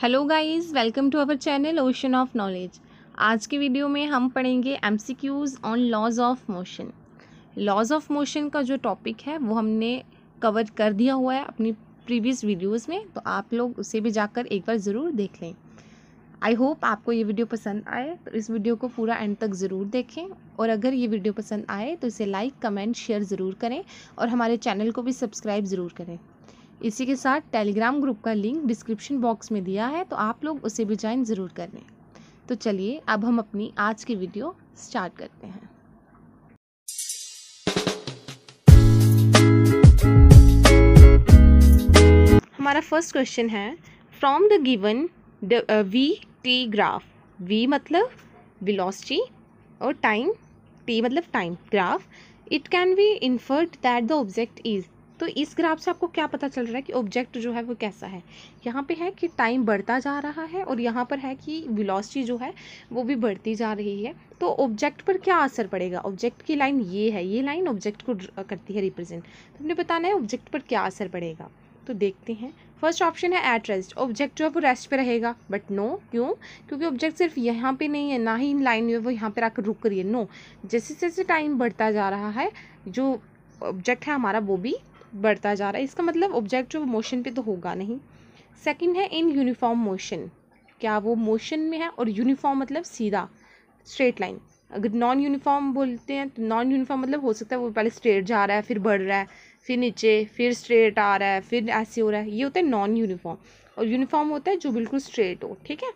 Hello guys, welcome to our channel ocean of knowledge. आज की video में हम पढ़ेंगे MCQs on laws of motion. Laws of motion का जो टॉपिक है वो हमने कवर कर दिया हुआ है अपनी प्रीवियस वीडियोस में, तो आप लोग उसे भी जाकर एक बार ज़रूर देख लें। आई होप आपको ये वीडियो पसंद आए, तो इस वीडियो को पूरा एंड तक ज़रूर देखें। और अगर ये वीडियो पसंद आए तो इसे लाइक, कमेंट, शेयर ज़रूर करें और हमारे चैनल को भी सब्सक्राइब ज़रूर करें। इसी के साथ टेलीग्राम ग्रुप का लिंक डिस्क्रिप्शन बॉक्स में दिया है, तो आप लोग उसे भी ज्वाइन ज़रूर कर लें। तो चलिए अब हम अपनी आज की वीडियो स्टार्ट करते हैं। हमारा फर्स्ट क्वेश्चन है, from the given V T graph. V मतलब वेलोसिटी और टाइम, टी मतलब time, graph, it can be inferred that the object is. तो इस ग्राफ से आपको क्या पता चल रहा है कि ऑब्जेक्ट जो है वो कैसा है। यहाँ पे है कि टाइम बढ़ता जा रहा है और यहाँ पर है कि वेलोसिटी जो है वो भी बढ़ती जा रही है। तो ऑब्जेक्ट पर क्या असर पड़ेगा। ऑब्जेक्ट की लाइन ये है, ये लाइन ऑब्जेक्ट को करती है रिप्रेजेंट। तो हमने बताना है ऑब्जेक्ट पर क्या असर पड़ेगा। तो देखते हैं। फर्स्ट ऑप्शन है एट रेस्ट। ऑब्जेक्ट जो है वो रेस्ट पे रहेगा, बट नो, क्यों? क्योंकि ऑब्जेक्ट सिर्फ यहाँ पे नहीं है, ना ही लाइन जो है वो यहाँ पे आकर रुक रही है। नो, जैसे जैसे टाइम बढ़ता जा रहा है जो ऑब्जेक्ट है हमारा वो भी बढ़ता जा रहा है। इसका मतलब ऑब्जेक्ट जो मोशन पे तो होगा नहीं। सेकंड है इन यूनिफॉर्म मोशन। क्या वो मोशन में है? और यूनिफॉर्म मतलब सीधा, स्ट्रेट लाइन। अगर नॉन यूनिफॉर्म बोलते हैं तो नॉन यूनिफॉर्म मतलब हो सकता है वो पहले स्ट्रेट जा रहा है, फिर बढ़ रहा है, फिर नीचे, फिर स्ट्रेट आ रहा है, फिर ऐसे हो रहा है। ये होता है नॉन यूनिफॉर्म। और यूनिफॉर्म होता है जो बिल्कुल स्ट्रेट हो। ठीक है,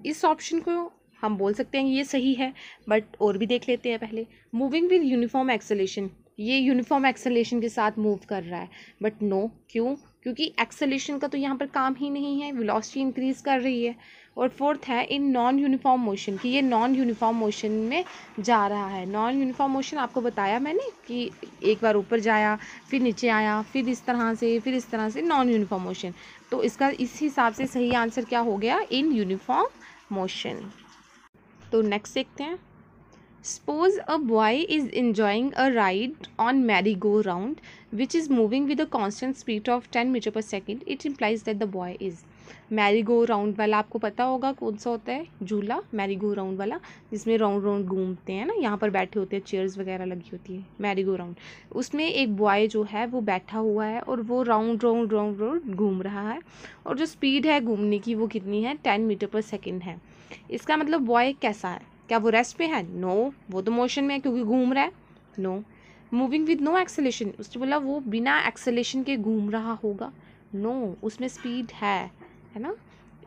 इस ऑप्शन को हम बोल सकते हैं ये सही है, बट और भी देख लेते हैं पहले। Moving with uniform acceleration. ये यूनिफॉर्म एक्सेलेरेशन के साथ मूव कर रहा है, बट नो, क्यों? क्योंकि एक्सेलेरेशन का तो यहाँ पर काम ही नहीं है, वेलोसिटी इंक्रीज कर रही है। और फोर्थ है इन नॉन यूनिफॉर्म मोशन, कि ये नॉन यूनिफॉर्म मोशन में जा रहा है। नॉन यूनिफॉर्म मोशन आपको बताया मैंने कि एक बार ऊपर जाया, फिर नीचे आया, फिर इस तरह से, फिर इस तरह से, नॉन यूनिफॉर्म मोशन। तो इसका इस हिसाब से सही आंसर क्या हो गया? In uniform motion. तो नेक्स्ट देखते हैं। Suppose a boy is enjoying a ride on merry-go-round which is moving with a constant speed of 10 metre पर second. It implies that the boy is. Merry-go-round वाला आपको पता होगा कौन सा होता है? झूला, मैरी-गो-राउंड वाला, जिसमें राउंड राउंड घूमते हैं ना, यहाँ पर बैठे होते हैं, चेयर्स वगैरह लगी होती है, मैरी-गो-राउंड। उसमें एक बॉय जो है वो बैठा हुआ है और वो राउंड राउंड राउंड राउंड घूम रहा है, और जो स्पीड है घूमने की वो कितनी है? 10 मीटर पर सेकेंड है। इसका मतलब बॉय कैसा है? क्या वो रेस्ट पे है? नो, वो तो मोशन में है क्योंकि घूम रहा है। No. Moving with no acceleration, उसने बोला वो बिना एक्सेलेरेशन के घूम रहा होगा। नो, उसमें स्पीड है ना।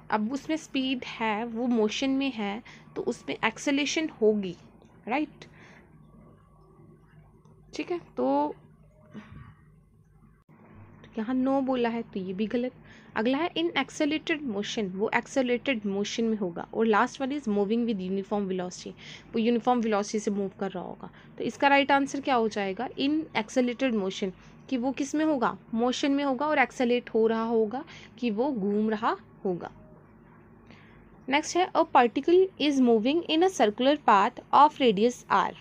अब उसमें स्पीड है, वो मोशन में है, तो उसमें एक्सेलेरेशन होगी, राइट? ठीक है, तो यहाँ नो बोला है तो ये भी गलत। अगला है इन एक्सेलेटेड मोशन, वो एक्सेलेटेड मोशन में होगा। और last one is moving with uniform velocity, वो यूनिफॉर्म वेलोसिटी से मूव कर रहा होगा। तो इसका राइट आंसर क्या हो जाएगा? इन एक्सेलेटेड मोशन, कि वो किस में होगा? मोशन में होगा, और एक्सेलेट हो रहा होगा कि वो घूम रहा होगा। नेक्स्ट है a particle is moving in a circular path of radius R.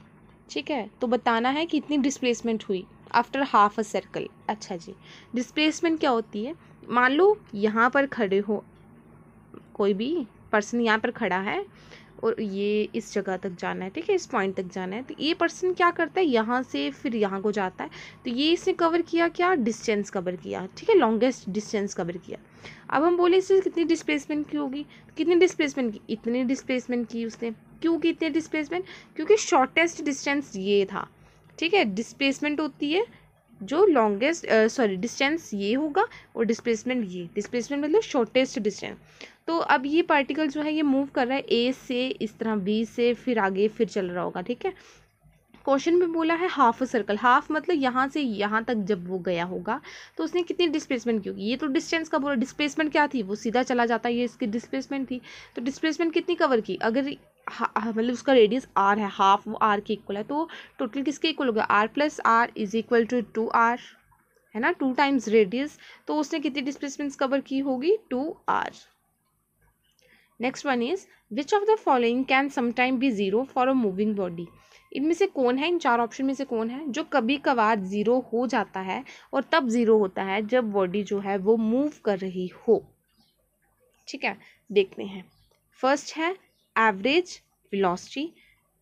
ठीक है, तो बताना है कि कितनी डिस्प्लेसमेंट हुई आफ्टर हाफ अ सर्कल। अच्छा जी, डिस्प्लेसमेंट क्या होती है? मान लो यहाँ पर खड़े हो, कोई भी पर्सन यहाँ पर खड़ा है और ये इस जगह तक जाना है, ठीक है, इस पॉइंट तक जाना है। तो ये पर्सन क्या करता है? यहाँ से फिर यहाँ को जाता है। तो ये इसने कवर किया, क्या? डिस्टेंस कवर किया, ठीक है, लॉन्गेस्ट डिस्टेंस कवर किया। अब हम बोले इससे कितनी डिस्प्लेसमेंट की होगी? कितनी डिस्प्लेसमेंट की? इतनी डिस्प्लेसमेंट की उसने। क्यों की इतनी डिस्प्लेसमेंट? क्योंकि शॉर्टेस्ट डिस्टेंस ये था, ठीक है। डिस्प्लेसमेंट होती है जो लॉन्गेस्ट, डिस्टेंस ये होगा, और डिस्प्लेसमेंट ये, डिस्प्लेसमेंट मतलब शॉर्टेस्ट डिस्टेंस। तो अब ये पार्टिकल जो है ये मूव कर रहा है ए से इस तरह, बी से फिर आगे फिर चल रहा होगा, ठीक है। क्वेश्चन में बोला है हाफ अ सर्कल, हाफ मतलब यहाँ से यहाँ तक जब वो गया होगा तो उसने कितनी डिस्प्लेसमेंट की होगी? ये तो डिस्टेंस का बोला, डिस्प्लेसमेंट क्या थी? वो सीधा चला जाता, ये इसकी डिस्प्लेसमेंट थी। तो डिस्प्लेसमेंट कितनी कवर की? अगर मतलब उसका रेडियस आर है, हाफ वो आर के इक्वल है, तो टोटल किसके इक्वल हो गया? R plus R is equal to 2r, है ना, 2 टाइम्स रेडियस। तो उसने कितनी डिस्प्लेसमेंट कवर की होगी? 2r। Next one is which of the following can sometime be zero for a moving body. इनमें से कौन है, इन 4 ऑप्शन में से कौन है जो कभी कभार जीरो हो जाता है, और तब जीरो होता है जब बॉडी जो है वो मूव कर रही हो? ठीक है, देखते हैं। फर्स्ट है एवरेज वेलोसिटी।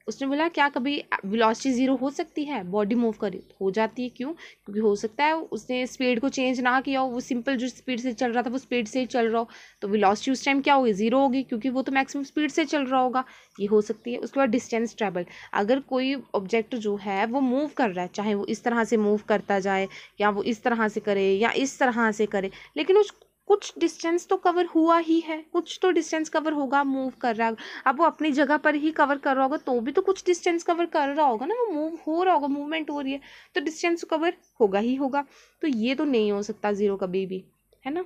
उसने बोला क्या कभी वेलोसिटी ज़ीरो हो सकती है, बॉडी मूव करे तो हो जाती है। क्यों? क्योंकि हो सकता है उसने स्पीड को चेंज ना किया हो, वो सिंपल जो स्पीड से चल रहा था वो स्पीड से ही चल रहा हो, तो वेलोसिटी उस टाइम क्या होगी, ज़ीरो होगी, क्योंकि वो तो मैक्सिमम स्पीड से चल रहा होगा। ये हो सकती है। उसके बाद डिस्टेंस ट्रैवल, अगर कोई ऑब्जेक्ट जो है वो मूव कर रहा है, चाहे वो इस तरह से मूव करता जाए या वो इस तरह से करे या इस तरह से करे, लेकिन उस कुछ डिस्टेंस तो कवर हुआ ही है, कुछ तो डिस्टेंस कवर होगा, मूव कर रहा है। अब वो अपनी जगह पर ही कवर कर रहा होगा तो भी तो कुछ डिस्टेंस कवर कर रहा होगा ना, वो मूव हो रहा होगा, मूवमेंट हो रही है, तो डिस्टेंस कवर होगा ही होगा। तो ये तो नहीं हो सकता ज़ीरो कभी भी, है ना,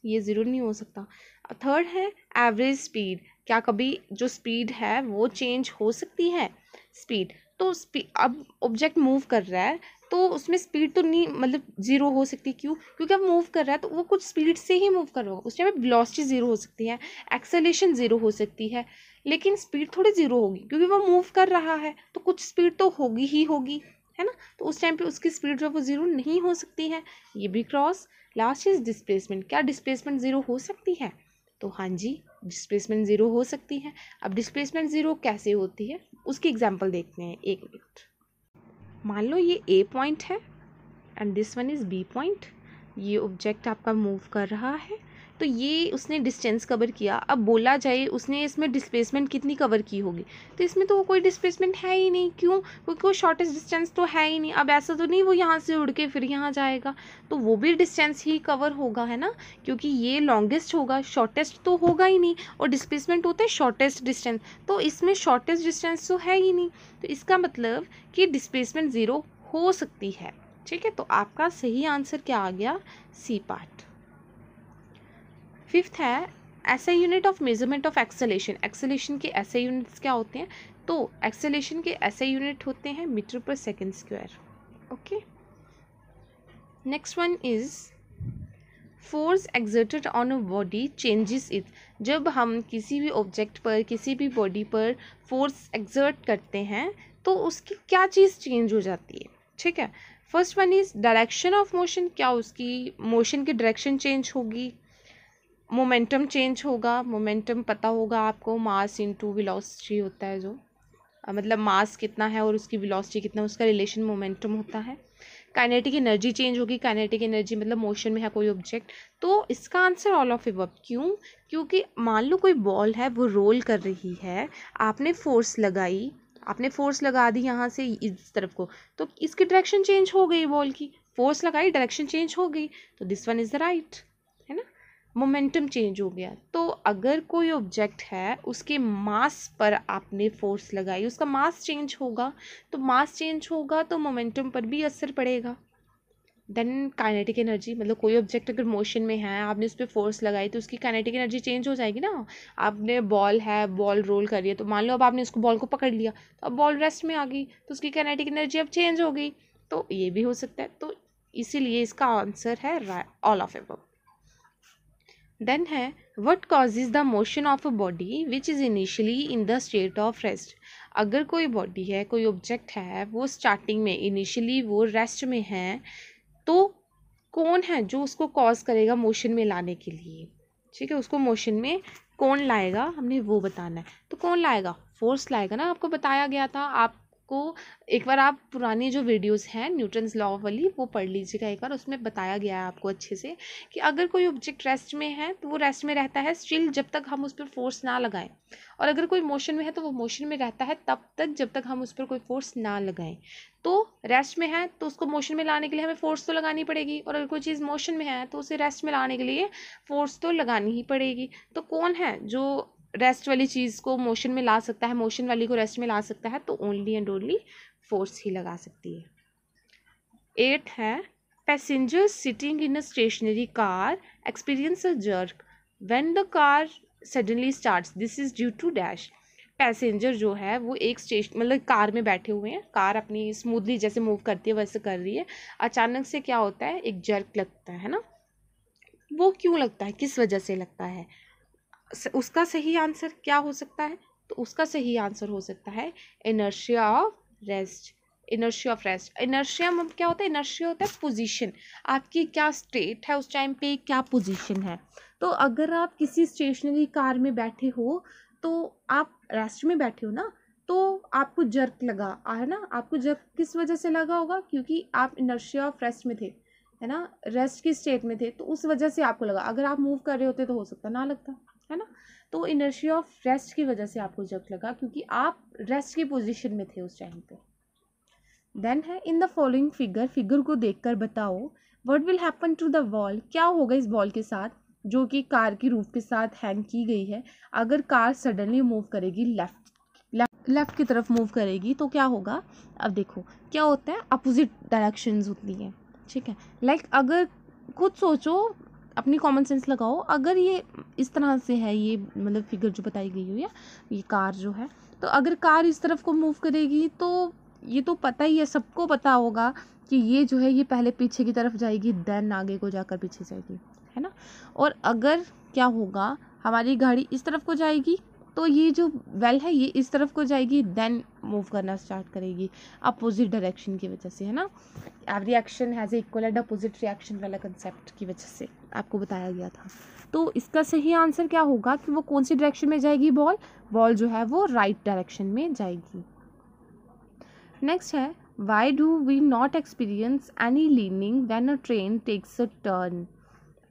ये ज़ीरो नहीं हो सकता। थर्ड है एवरेज स्पीड, क्या कभी जो स्पीड है वो चेंज हो सकती है? स्पीड तो अब ऑब्जेक्ट मूव कर रहा है तो उसमें स्पीड तो नहीं, मतलब ज़ीरो हो सकती। क्यों? क्योंकि अब मूव कर रहा है तो वो कुछ स्पीड से ही मूव कर रहा होगा, उस टाइम वेलोसिटी ज़ीरो हो सकती है, एक्सेलेरेशन ज़ीरो हो सकती है, लेकिन स्पीड थोड़ी ज़ीरो होगी क्योंकि वो मूव कर रहा है, तो कुछ स्पीड तो होगी ही होगी, है ना। तो उस टाइम पे उसकी स्पीड जो है वो ज़ीरो नहीं हो सकती है। ये भी क्रॉस। लास्ट इज डिस्प्लेसमेंट, क्या डिस्प्लेसमेंट ज़ीरो हो सकती है? तो हाँ जी, डिस्प्लेसमेंट ज़ीरो हो सकती है। अब डिस्प्लेसमेंट ज़ीरो कैसे होती है उसकी एग्जांपल देखते हैं, एक मिनट। मान लो ये ए पॉइंट है and this one is B point. ये ऑब्जेक्ट आपका मूव कर रहा है, तो ये उसने डिस्टेंस कवर किया। अब बोला जाए उसने इसमें डिस्प्लेसमेंट कितनी कवर की होगी, तो इसमें तो कोई डिस्प्लेसमेंट है ही नहीं। क्यों? क्योंकि कोई शॉर्टेस्ट डिस्टेंस तो है ही नहीं। अब ऐसा तो नहीं वो यहाँ से उड़ के फिर यहाँ जाएगा, तो वो भी डिस्टेंस ही कवर होगा, है ना, क्योंकि ये लॉन्गेस्ट होगा, शॉर्टेस्ट तो होगा ही नहीं। और डिस्प्लेसमेंट होता है शॉर्टेस्ट डिस्टेंस, तो इसमें शॉर्टेस्ट डिस्टेंस तो है ही नहीं, तो इसका मतलब कि डिस्प्लेसमेंट ज़ीरो हो सकती है। ठीक है, तो आपका सही आंसर क्या आ गया? C part. फिफ्थ है SI unit of measurement of acceleration. Acceleration के एसआई यूनिट्स क्या होते हैं? तो एक्सेलेरेशन के एसआई यूनिट होते हैं मीटर पर second square. Okay, next one is force exerted on a body changes it. जब हम किसी भी ऑब्जेक्ट पर, किसी भी बॉडी पर फोर्स एक्सर्ट करते हैं तो उसकी क्या चीज़ चेंज हो जाती है? ठीक है, first one is direction of motion, क्या उसकी मोशन की डायरेक्शन चेंज होगी? मोमेंटम चेंज होगा, मोमेंटम पता होगा आपको, मास इनटू वेलोसिटी होता है जो, मतलब मास कितना है और उसकी वेलोसिटी कितना, उसका रिलेशन मोमेंटम होता है। काइनेटिक एनर्जी चेंज होगी, काइनेटिक एनर्जी मतलब मोशन में है कोई ऑब्जेक्ट, तो इसका आंसर ऑल ऑफ अबव। क्यों? क्योंकि मान लो कोई बॉल है वो रोल कर रही है, आपने फोर्स लगाई, आपने फोर्स लगा दी यहाँ से इस तरफ को, तो इसकी डायरेक्शन चेंज हो गई, बॉल की फोर्स लगाई, डायरेक्शन चेंज हो गई, तो this one is the right, है ना, मोमेंटम चेंज हो गया। तो अगर कोई ऑब्जेक्ट है उसके मास पर आपने फोर्स लगाई, उसका मास चेंज होगा, तो मास चेंज होगा तो मोमेंटम पर भी असर पड़ेगा। देन काइनेटिक एनर्जी, मतलब कोई ऑब्जेक्ट अगर मोशन में है, आपने उस पर फोर्स लगाई तो उसकी काइनेटिक एनर्जी चेंज हो जाएगी ना। आपने बॉल है, बॉल रोल कर रही है, तो मान लो अब आपने उसको बॉल को पकड़ लिया तो अब बॉल रेस्ट में आ गई, तो उसकी काइनेटिक एनर्जी अब चेंज हो गई, तो ये भी हो सकता है। तो इसीलिए इसका आंसर है ऑल ऑफ अबव। देन है what causes the motion of a body which is initially in the state of rest. अगर कोई बॉडी है, कोई ऑब्जेक्ट है, वो स्टार्टिंग में इनिशियली वो रेस्ट में है, तो कौन है जो उसको कॉज करेगा मोशन में लाने के लिए? ठीक है, उसको मोशन में कौन लाएगा, हमने वो बताना है। तो कौन लाएगा? फोर्स लाएगा ना, आपको बताया गया था। आपको एक बार आप पुरानी जो वीडियोस हैं न्यूटन्स लॉ वाली वो पढ़ लीजिएगा एक बार, उसमें बताया गया है आपको अच्छे से कि अगर कोई ऑब्जेक्ट रेस्ट में है तो वो रेस्ट में रहता है स्टिल जब तक हम उस पर फोर्स ना लगाएं, और अगर कोई मोशन में है तो वो मोशन में रहता है तब तक जब तक हम उस पर कोई फोर्स ना लगाएं। तो रेस्ट में है तो उसको मोशन में लाने के लिए हमें फोर्स तो लगानी पड़ेगी, और अगर कोई चीज़ मोशन में है तो उसे रेस्ट में लाने के लिए फोर्स तो लगानी ही पड़ेगी। तो कौन है जो रेस्ट वाली चीज़ को मोशन में ला सकता है, मोशन वाली को रेस्ट में ला सकता है? तो ओनली एंड ओनली फोर्स ही लगा सकती है। 8 है passengers sitting in a stationary car experience a jerk when the car suddenly starts, this is due to dash. Passenger जो है वो एक स्टेशन मतलब कार में बैठे हुए हैं, कार अपनी स्मूथली जैसे मूव करती है वैसे कर रही है, अचानक से क्या होता है, एक जर्क लगता है ना। वो क्यों लगता है, किस वजह से लगता है? उसका सही आंसर क्या हो सकता है? तो उसका सही आंसर हो सकता है inertia of rest. Inertia of rest. Inertia में क्या होता है? इनर्शिया होता है पोजीशन, आपकी क्या स्टेट है उस टाइम पे, क्या पोजीशन है। तो अगर आप किसी स्टेशनरी कार में बैठे हो तो आप रेस्ट में बैठे हो ना, तो आपको जर्क लगा है ना, आपको जर्क किस वजह से लगा होगा? क्योंकि आप इनर्शिया ऑफ रेस्ट में थे, है ना, रेस्ट की स्टेट में थे, तो उस वजह से आपको लगा। अगर आप मूव कर रहे होते तो हो सकता ना लगता, है ना। तो इनर्शिया ऑफ रेस्ट की वजह से आपको जर्क लगा, क्योंकि आप रेस्ट की पोजीशन में थे उस टाइम पे। देन है in the following figure, figure को देखकर बताओ what will happen to the ball, क्या होगा इस बॉल के साथ जो कि कार की रूफ के साथ हैंग की गई है। अगर कार सडनली मूव करेगी, लेफ्ट की तरफ मूव करेगी तो क्या होगा? अब देखो क्या होता है, अपोजिट डायरेक्शंस होती हैं, ठीक है। लाइक अगर खुद सोचो, अपनी कॉमन सेंस लगाओ, अगर ये इस तरह से है, ये मतलब फिगर जो बताई गई हो या ये कार जो है, तो अगर कार इस तरफ को मूव करेगी तो ये तो पता ही है, सबको पता होगा कि ये जो है ये पहले पीछे की तरफ जाएगी, देन आगे को जाकर पीछे जाएगी, है ना। और अगर क्या होगा, हमारी गाड़ी इस तरफ को जाएगी तो ये जो वेल है ये इस तरफ को जाएगी, देन मूव करना स्टार्ट करेगी अपोजिट डायरेक्शन की वजह से, है ना। Every action has equal and opposite reaction वाला कंसेप्ट की वजह से आपको बताया गया था। तो इसका सही आंसर क्या होगा कि वो कौन सी डायरेक्शन में जाएगी? बॉल जो है वो राइट डायरेक्शन में जाएगी। नेक्स्ट है why do we not experience any leaning when a train takes a turn.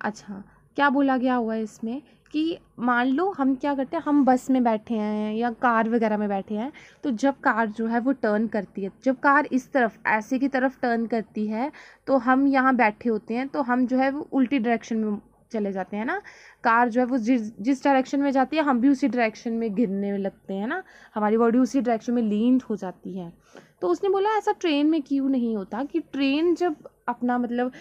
अच्छा, क्या बोला गया हुआ है इसमें कि मान लो हम क्या करते हैं, हम बस में बैठे हैं या कार वगैरह में बैठे हैं, तो जब कार जो है वो टर्न करती है, जब कार इस तरफ ऐसे की तरफ टर्न करती है तो हम यहाँ बैठे होते हैं, तो हम जो है वो उल्टी डायरेक्शन में चले जाते हैं ना। कार जो है वो जिस डायरेक्शन में जाती है हम भी उसी डायरेक्शन में गिरने लगते हैं ना, हमारी बॉडी उसी डायरेक्शन में लीन हो जाती है। तो उसने बोला ऐसा ट्रेन में क्यों नहीं होता, कि ट्रेन जब अपना मतलब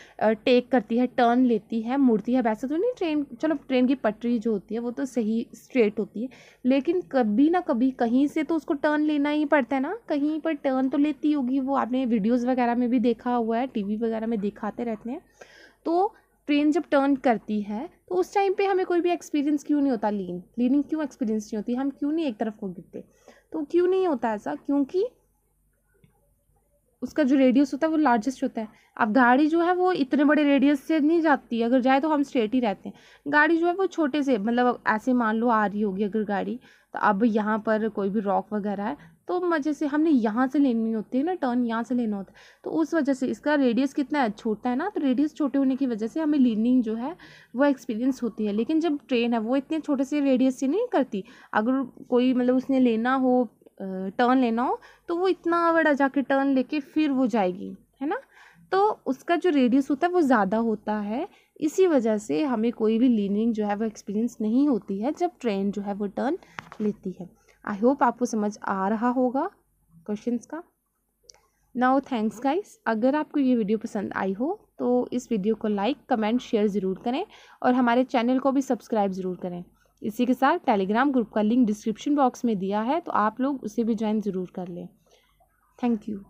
टेक करती है, टर्न लेती है, मुड़ती है, वैसे तो नहीं ट्रेन, चलो ट्रेन की पटरी जो होती है वो तो सही स्ट्रेट होती है, लेकिन कभी ना कभी कहीं से तो उसको टर्न लेना ही पड़ता है ना, कहीं पर टर्न तो लेती होगी। वो आपने वीडियोज़ वगैरह में भी देखा हुआ है, टीवी वगैरह में दिखाते रहते हैं। तो ट्रेन जब टर्न करती है तो उस टाइम पे हमें कोई भी एक्सपीरियंस क्यों नहीं होता, लीनिंग क्यों एक्सपीरियंस नहीं होती, हम क्यों नहीं एक तरफ को गिरते? तो क्यों नहीं होता ऐसा? क्योंकि उसका जो रेडियस होता है वो लार्जेस्ट होता है। अब गाड़ी जो है वो इतने बड़े रेडियस से नहीं जाती, अगर जाए तो हम स्ट्रेट ही रहते हैं। गाड़ी जो है वो छोटे से, मतलब ऐसे मान लो आ रही होगी अगर गाड़ी, तो अब यहाँ पर कोई भी रॉक वगैरह है तो मज़े से हमने यहाँ से लेनी होती है ना, टर्न यहाँ से लेना होता है, तो उस वजह से इसका रेडियस कितना है, छोटा है ना, तो रेडियस छोटे होने की वजह से हमें लीनिंग जो है वो एक्सपीरियंस होती है। लेकिन जब ट्रेन है वो इतने छोटे से रेडियस से नहीं करती, अगर कोई मतलब उसने लेना हो, टर्न लेना हो, तो वो इतना बड़ा जाके टर्न लेके फिर वो जाएगी, है ना। तो उसका जो रेडियस होता है वो ज़्यादा होता है, इसी वजह से हमें कोई भी लीनिंग जो है वो एक्सपीरियंस नहीं होती है जब ट्रेन जो है वो टर्न लेती है। आई होप आपको समझ आ रहा होगा क्वेश्चंस का। नाउ थैंक्स गाइस, अगर आपको ये वीडियो पसंद आई हो तो इस वीडियो को लाइक कमेंट शेयर ज़रूर करें और हमारे चैनल को भी सब्सक्राइब ज़रूर करें। इसी के साथ टेलीग्राम ग्रुप का लिंक डिस्क्रिप्शन बॉक्स में दिया है, तो आप लोग उसे भी ज्वाइन ज़रूर कर लें। Thank you.